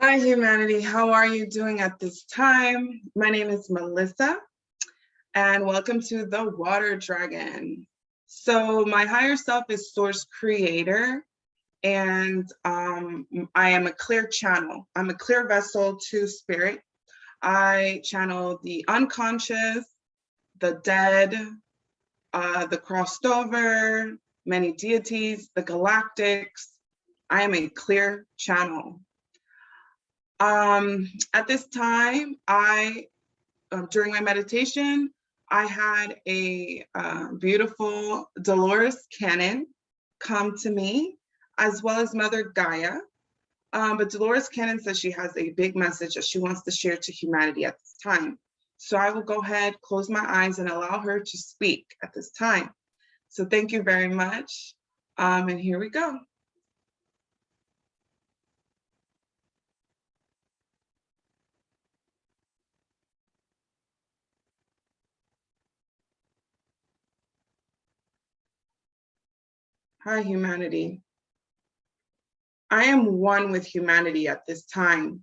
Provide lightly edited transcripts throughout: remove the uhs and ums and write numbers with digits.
Hi, humanity. How are you doing at this time? My name is Melissa, and welcome to the Water Dragon. So my higher self is Source Creator, and I am a clear channel. I'm a clear vessel to Spirit. I channel the unconscious, the dead, the crossed over, many deities, the galactics. I am a clear channel. At this time, during my meditation, I had a beautiful Dolores Cannon come to me, as well as Mother Gaia. But Dolores Cannon says she has a big message that she wants to share to humanity at this time. So I will go ahead, close my eyes, and allow her to speak at this time. So thank you very much. And here we go. Hi, humanity. I am one with humanity at this time.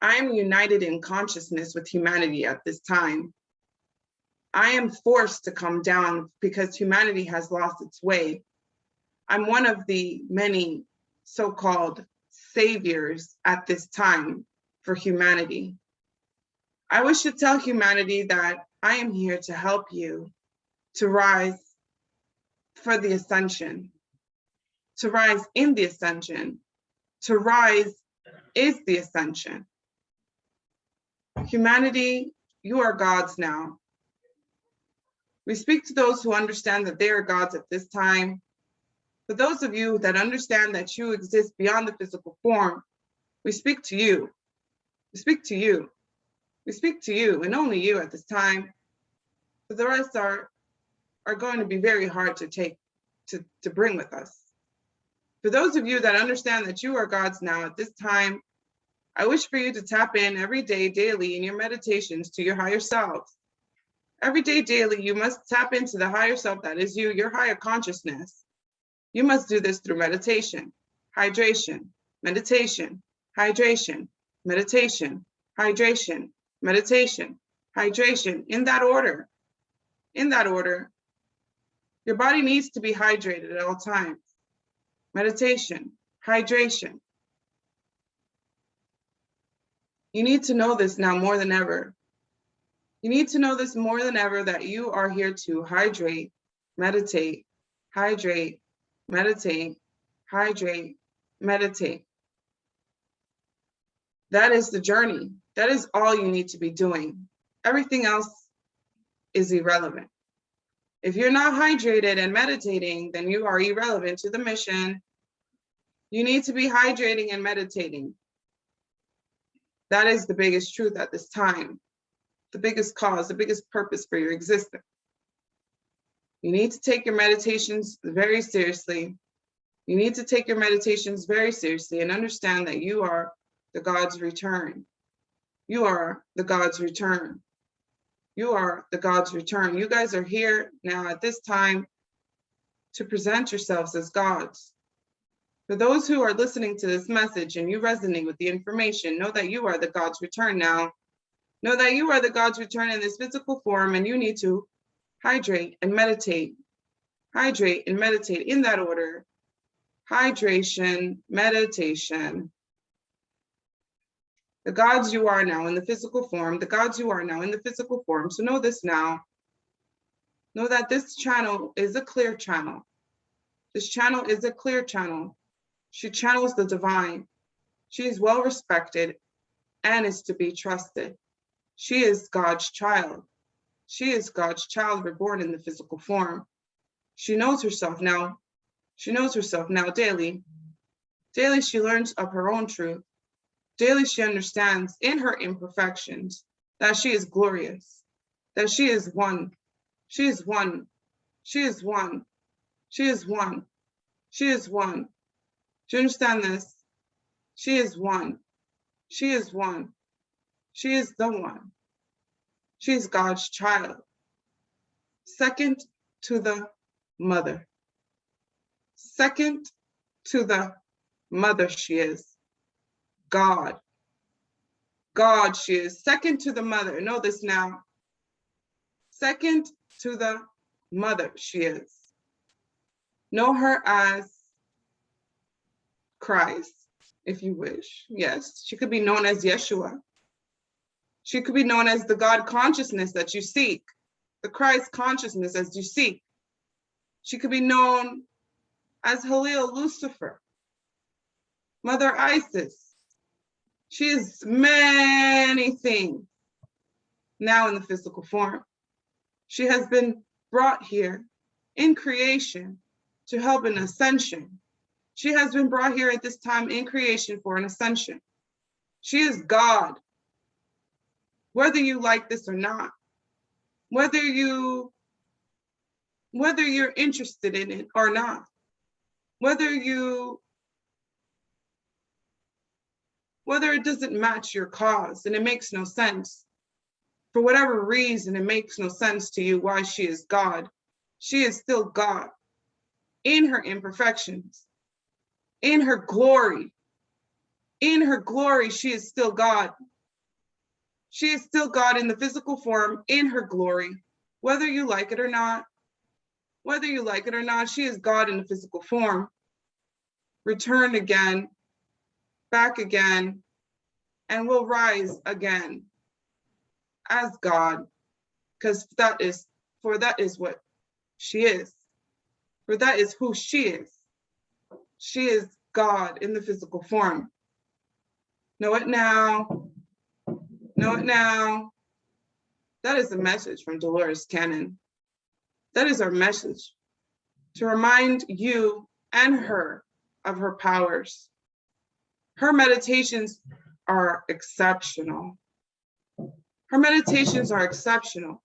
I am united in consciousness with humanity at this time. I am forced to come down because humanity has lost its way. I'm one of the many so-called saviors at this time for humanity. I wish to tell humanity that I am here to help you to rise for the ascension, to rise in the ascension, to rise is the ascension. Humanity, you are gods now. We speak to those who understand that they are gods at this time. For those of you that understand that you exist beyond the physical form, we speak to you. We speak to you. We speak to you and only you at this time. For the rest are going to be very hard to take, to bring with us. For those of you that understand that you are gods now at this time, I wish for you to tap in every day, daily in your meditations to your higher selves. Every day, daily, you must tap into the higher self that is you, your higher consciousness. You must do this through meditation, hydration, meditation, hydration, meditation, hydration, meditation, hydration, in that order. In that order. Your body needs to be hydrated at all times. Meditation, hydration. You need to know this now more than ever. You need to know this more than ever, that you are here to hydrate, meditate, hydrate, meditate, hydrate, meditate. That is the journey. That is all you need to be doing. Everything else is irrelevant. If you're not hydrated and meditating, then you are irrelevant to the mission. You need to be hydrating and meditating. That is the biggest truth at this time, the biggest cause, the biggest purpose for your existence. You need to take your meditations very seriously. You need to take your meditations very seriously and understand that you are the God's return. You are the God's return. You are the God's return. You guys are here now at this time to present yourselves as gods. For those who are listening to this message and you resonate with the information, know that you are the God's return now. Know that you are the God's return in this physical form, and you need to hydrate and meditate. Hydrate and meditate in that order. Hydration, meditation. The gods you are now in the physical form, the gods you are now in the physical form. So know this now. Know that this channel is a clear channel. This channel is a clear channel. She channels the divine. She is well respected and is to be trusted. She is God's child. She is God's child reborn in the physical form. She knows herself now. She knows herself now daily. Daily she learns of her own truth. Daily she understands in her imperfections that she is glorious, that she is one. She is one. She is one. She is one. She is one. Do you understand this? She is one. She is one. She is the one. She is God's child. Second to the mother. Second to the Mother she is. God. God she is. Second to the mother. Know this now. Second to the mother she is. Know her as Christ, if you wish. Yes, she could be known as Yeshua. She could be known as the God consciousness that you seek, the Christ consciousness as you seek. She could be known as Halil Lucifer, Mother Isis. She is many things now in the physical form. She has been brought here in creation to help an ascension. She has been brought here at this time in creation for an ascension. She is God, whether you like this or not, whether you're interested in it or not, whether it doesn't match your cause and it makes no sense. For whatever reason, it makes no sense to you why she is God. She is still God in her imperfections, in her glory. In her glory, she is still God. She is still God in the physical form, in her glory, whether you like it or not. Whether you like it or not, she is God in the physical form, returned again, back again, and will rise again as God, because that is what she is. For that is who she is. She is God in the physical form. Know it now. Know it now. That is the message from Dolores Cannon. That is our message, to remind you and her of her powers. Her meditations are exceptional. Her meditations are exceptional.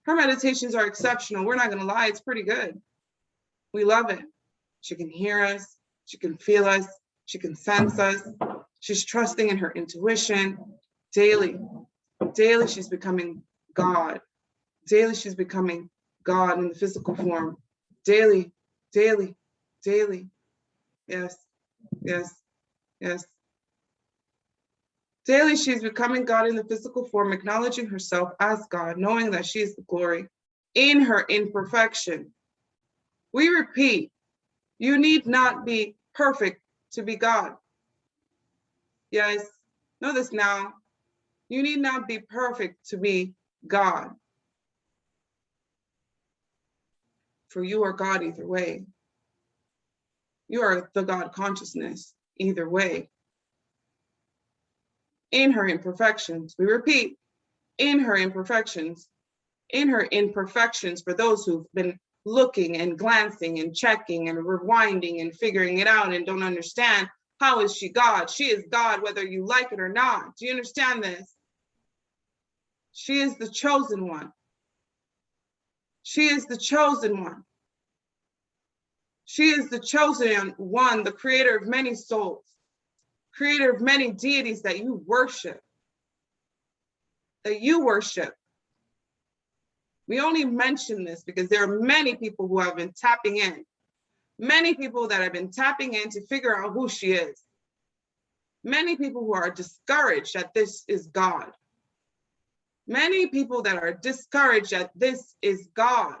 Her meditations are exceptional. We're not going to lie, it's pretty good. We love it. She can hear us. She can feel us. She can sense us. She's trusting in her intuition. Daily, she's becoming God. Daily, she's becoming God in the physical form. Daily. Yes. Daily, she's becoming God in the physical form, acknowledging herself as God, knowing that she is the glory in her imperfection. We repeat, you need not be perfect to be God. Yes, know this now. You need not be perfect to be God. For you are God either way. You are the God consciousness either way. In her imperfections, we repeat, in her imperfections, for those who've been looking and glancing and checking and rewinding and figuring it out and don't understand, how is she God? She is God whether you like it or not. Do you understand this? She is the chosen one. She is the chosen one. She is the chosen one, the creator of many souls, creator of many deities that you worship. We only mention this because there are many people who have been tapping in. Many people that have been tapping in to figure out who she is. Many people who are discouraged that this is God. Many people that are discouraged that this is God.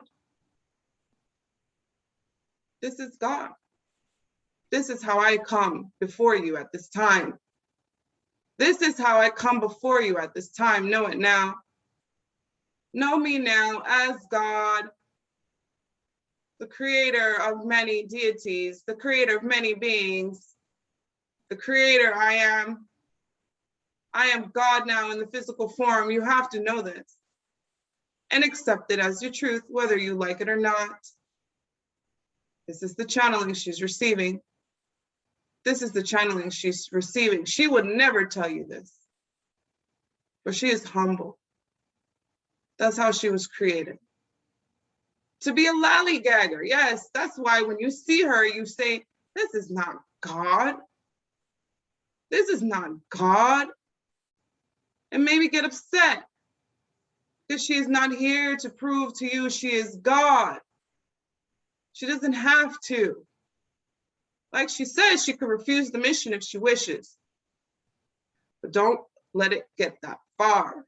This is God. This is how I come before you at this time. This is how I come before you at this time. Know it now. Know me now as God, the creator of many deities, the creator of many beings, the creator I am. I am God now in the physical form. You have to know this and accept it as your truth, whether you like it or not. This is the channeling she's receiving. This is the channeling she's receiving. She would never tell you this, but she is humble. That's how she was created. To be a lollygagger. Yes, that's why when you see her, you say, this is not God. This is not God. And maybe get upset because she is not here to prove to you she is God. She doesn't have to. Like she says, she could refuse the mission if she wishes. But don't let it get that far.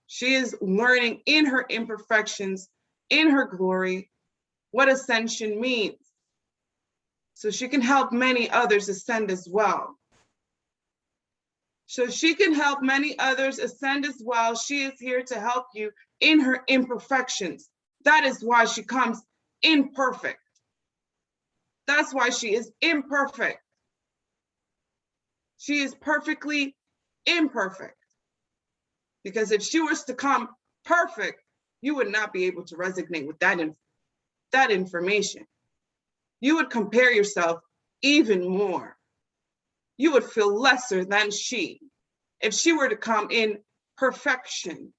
She is learning in her imperfections, in her glory, what ascension means. So she can help many others ascend as well. So she can help many others ascend as well. She is here to help you in her imperfections. That is why she comes imperfect. That's why she is imperfect. She is perfectly imperfect. Because if she was to come perfect, you would not be able to resonate with that information. You would compare yourself even more. You would feel lesser than she. If she were to come in perfection,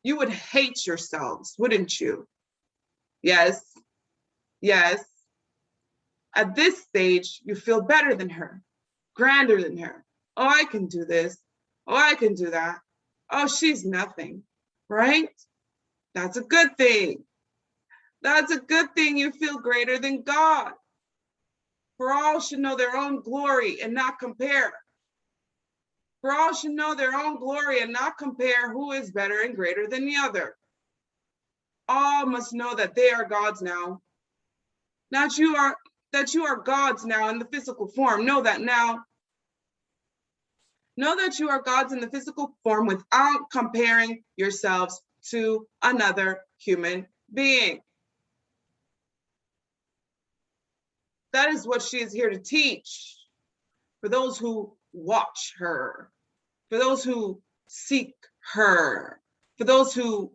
you would hate yourselves, wouldn't you? Yes, yes. At this stage, you feel better than her, grander than her. Oh, I can do this. Oh, I can do that. Oh, she's nothing, right? That's a good thing. That's a good thing. You feel greater than God. For all should know their own glory and not compare. For all should know their own glory and not compare who is better and greater than the other. All must know that they are gods now. That you are gods now in the physical form. Know that now. Know that you are gods in the physical form without comparing yourselves to another human being. That is what she is here to teach. For those who watch her, for those who seek her, for those who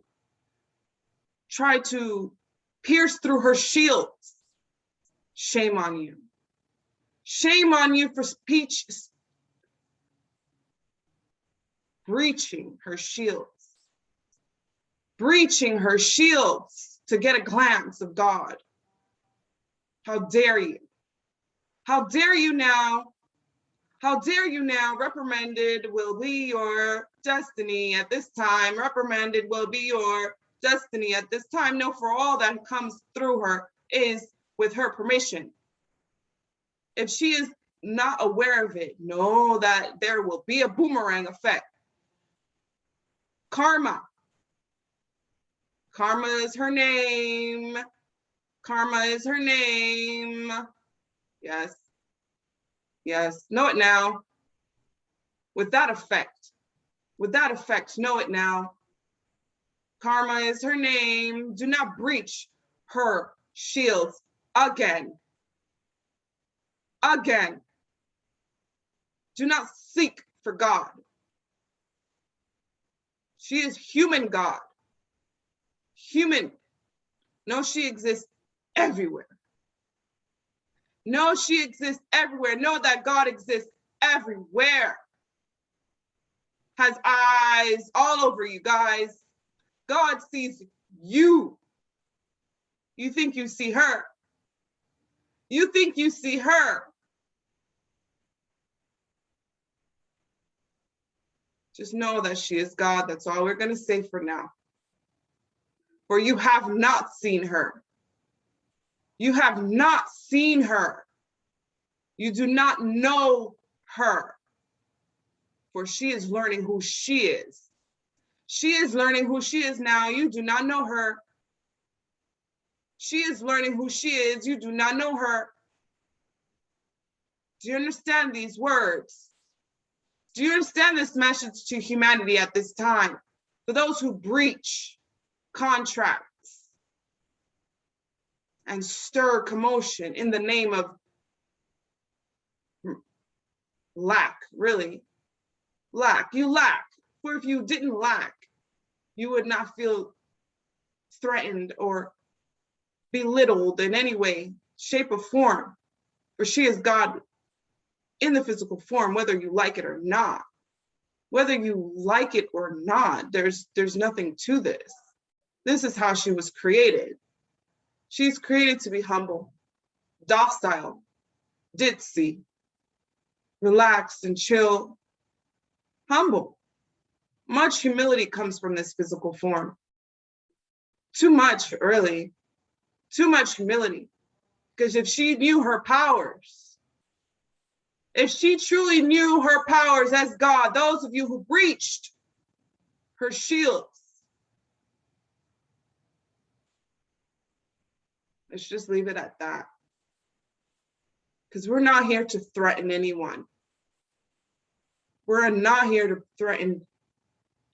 try to pierce through her shields, shame on you. Shame on you for breaching her shields. Breaching her shields to get a glance of God. How dare you? How dare you now? How dare you now? Reprimanded will be your destiny at this time. Reprimanded will be your destiny at this time. No, for all that comes through her is with her permission. If she is not aware of it, know that there will be a boomerang effect. Karma. Karma is her name. Karma is her name. Yes. Yes. Know it now. With that effect. With that effect, know it now. Karma is her name. Do not breach her shields again. Again. Do not seek for God. She is human God. Human. No, she exists everywhere. No, she exists everywhere. Know that God exists everywhere. Has eyes all over you guys. God sees you. You think you see her. You think you see her. Just know that she is God. That's all we're going to say for now. For you have not seen her. You have not seen her. You do not know her. For she is learning who she is. She is learning who she is now. You do not know her. She is learning who she is. You do not know her. Do you understand these words? Do you understand this message to humanity at this time? For those who breach contracts and stir commotion in the name of lack, really. Lack. You lack. For if you didn't lack, you would not feel threatened or belittled in any way, shape, or form. For she is God in the physical form, whether you like it or not. Whether you like it or not, there's nothing to this. This is how she was created. She's created to be humble, docile, ditzy, relaxed and chill, humble. Much humility comes from this physical form. Too much, really. Too much humility. Because if she knew her powers, if she truly knew her powers as God, those of you who breached her shields, let's just leave it at that. Because we're not here to threaten anyone. We're not here to threaten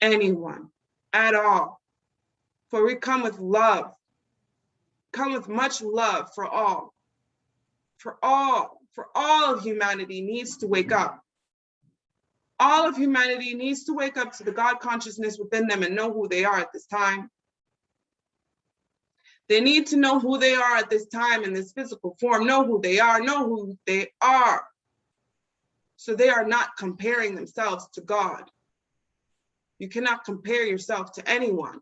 anyone at all. For we come with love, come with much love for all. For all of humanity needs to wake up. All of humanity needs to wake up to the God consciousness within them and know who they are at this time. They need to know who they are at this time in this physical form, know who they are, so they are not comparing themselves to God. You cannot compare yourself to anyone.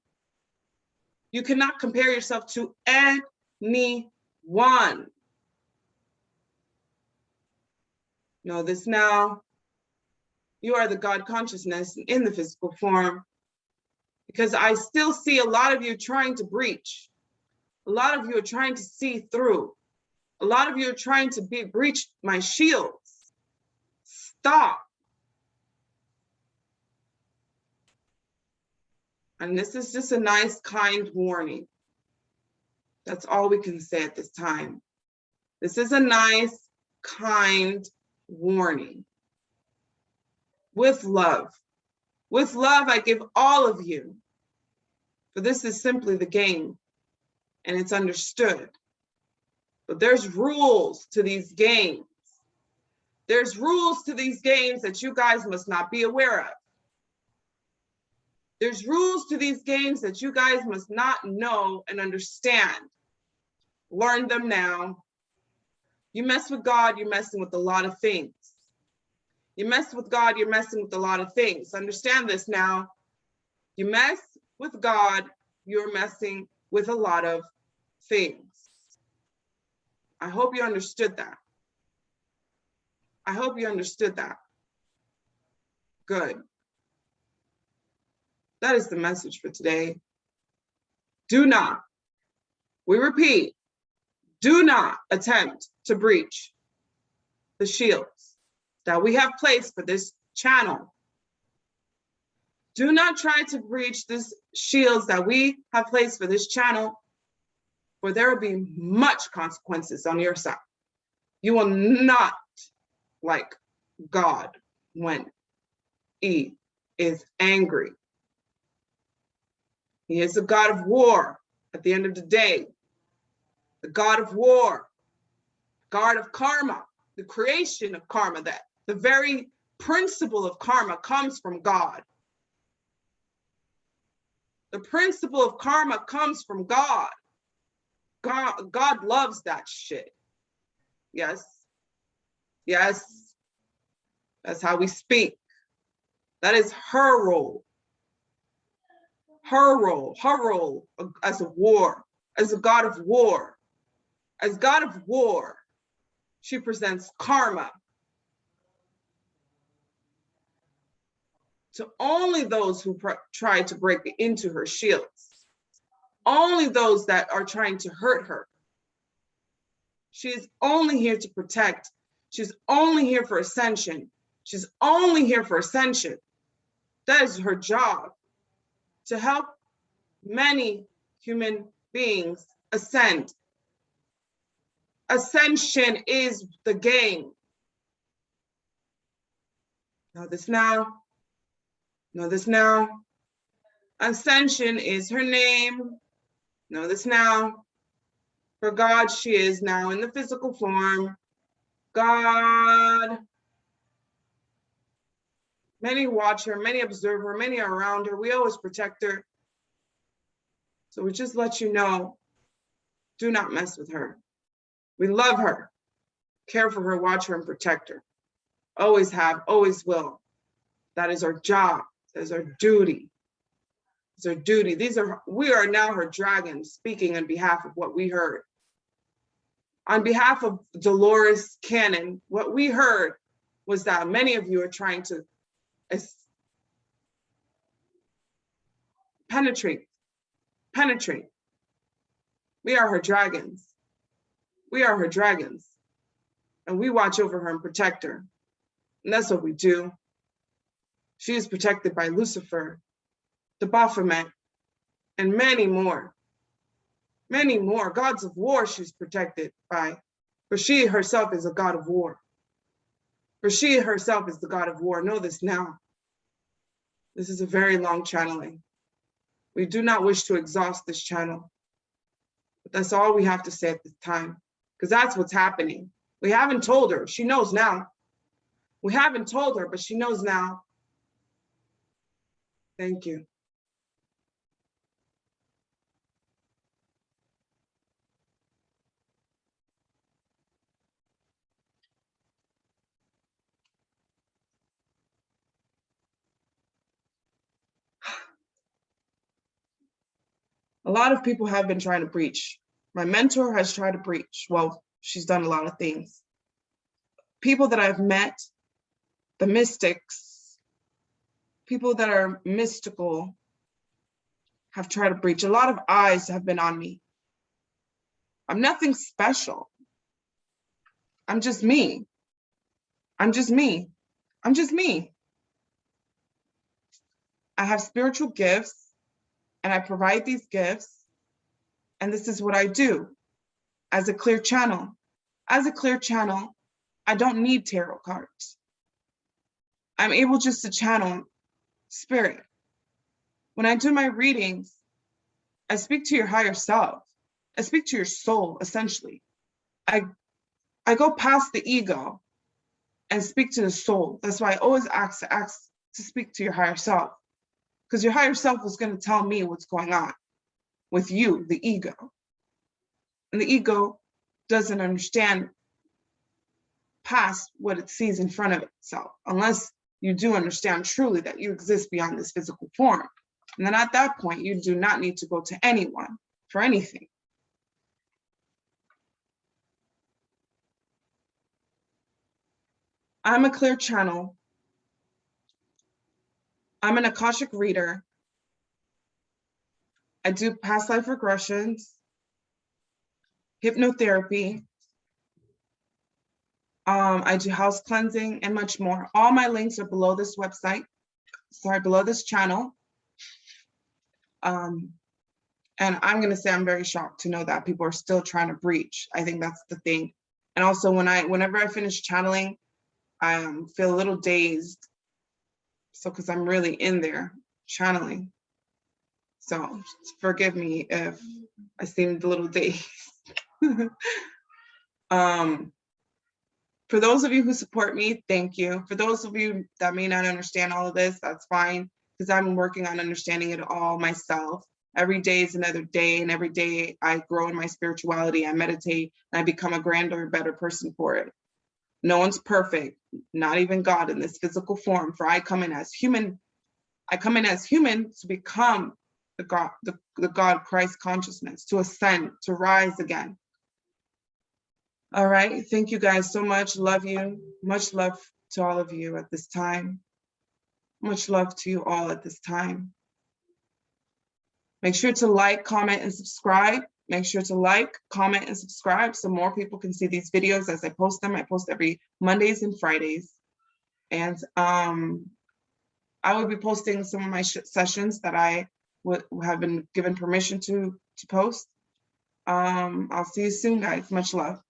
You cannot compare yourself to anyone. Know this now. You are the God consciousness in the physical form, because I still see a lot of you trying to breach. A lot of you are trying to see through. A lot of you are trying to breach my shields. Stop. And this is just a nice, kind warning. That's all we can say at this time. This is a nice, kind warning. With love. With love, I give all of you. For this is simply the game, and it's understood. But there's rules to these games. There's rules to these games that you guys must not be aware of. There's rules to these games that you guys must not know and understand. Learn them now. You mess with God, you're messing with a lot of things. You mess with God, you're messing with a lot of things. Understand this now. You mess with God, you're messing with a lot of things. I hope you understood that. I hope you understood that. Good. That is the message for today. Do not, we repeat, do not attempt to breach the shields that we have placed for this channel. Do not try to breach these shields that we have placed for this channel, for there will be much consequences on your side. You will not like God when He is angry. He is a God of war at the end of the day. The God of war, God of karma, the creation of karma, that the very principle of karma comes from God. The principle of karma comes from God. God loves that shit. Yes. Yes. That's how we speak. That is her role. Her role as a war, as a God of war. As God of war, she presents karma to only those who try to break into her shields, only those that are trying to hurt her. She is only here to protect. She's only here for ascension. She's only here for ascension. That is her job, to help many human beings ascend. Ascension is the game. Know this now. Know this now. Ascension is her name. Know this now. For God, she is now in the physical form. God. Many watch her, many observe her, many are around her. We always protect her. So we just let you know, do not mess with her. We love her, care for her, watch her, and protect her. Always have, always will. That is our job. That is our duty. It's our duty. We are now her dragons, speaking on behalf of what we heard. On behalf of Dolores Cannon, what we heard was that many of you are trying to penetrate. We are her dragons. We are her dragons, and we watch over her and protect her. And that's what we do. She is protected by Lucifer, the Baphomet, and many more. Many more gods of war she's protected by. For she herself is a god of war. For she herself is the god of war. Know this now. This is a very long channeling. We do not wish to exhaust this channel. But that's all we have to say at this time, because that's what's happening. We haven't told her. She knows now. We haven't told her, but she knows now. Thank you. A lot of people have been trying to breach. My mentor has tried to breach. Well, she's done a lot of things. People that I've met, the mystics, people that are mystical, have tried to breach. A lot of eyes have been on me. I'm nothing special. I'm just me. I'm just me. I'm just me. I have spiritual gifts, and I provide these gifts, and this is what I do as a clear channel. As a clear channel, I don't need tarot cards. I'm able just to channel spirit. When I do my readings, I speak to your higher self. I speak to your soul, essentially. I go past the ego and speak to the soul. That's why I always ask to speak to your higher self, because your higher self is going to tell me what's going on with you, the ego. And the ego doesn't understand past what it sees in front of itself, unless you do understand truly that you exist beyond this physical form. And then at that point, you do not need to go to anyone for anything. I'm a clear channel. I'm an Akashic reader. I do past life regressions, hypnotherapy. I do house cleansing and much more. All my links are below this website, below this channel. And I'm going to say I'm very shocked to know that people are still trying to breach. I think that's the thing. And also whenever I finish channeling, I feel a little dazed. So, because I'm really in there channeling. So forgive me if I seemed a little dazed. For those of you who support me, thank you. For those of you that may not understand all of this, that's fine, because I'm working on understanding it all myself. Every day is another day, and every day I grow in my spirituality, I meditate, and I become a grander, better person for it. No one's perfect, not even God in this physical form, for I come in as human. I come in as human to become the God Christ consciousness, to ascend, to rise again. All right, thank you guys so much. Love you. Much love to all of you at this time. Much love to you all at this time. Make sure to like, comment, and subscribe. Make sure to like, comment, and subscribe so more people can see these videos as I post them. I post every Mondays and Fridays. And I will be posting some of my sessions that I have been given permission to post. I'll see you soon, guys. Much love.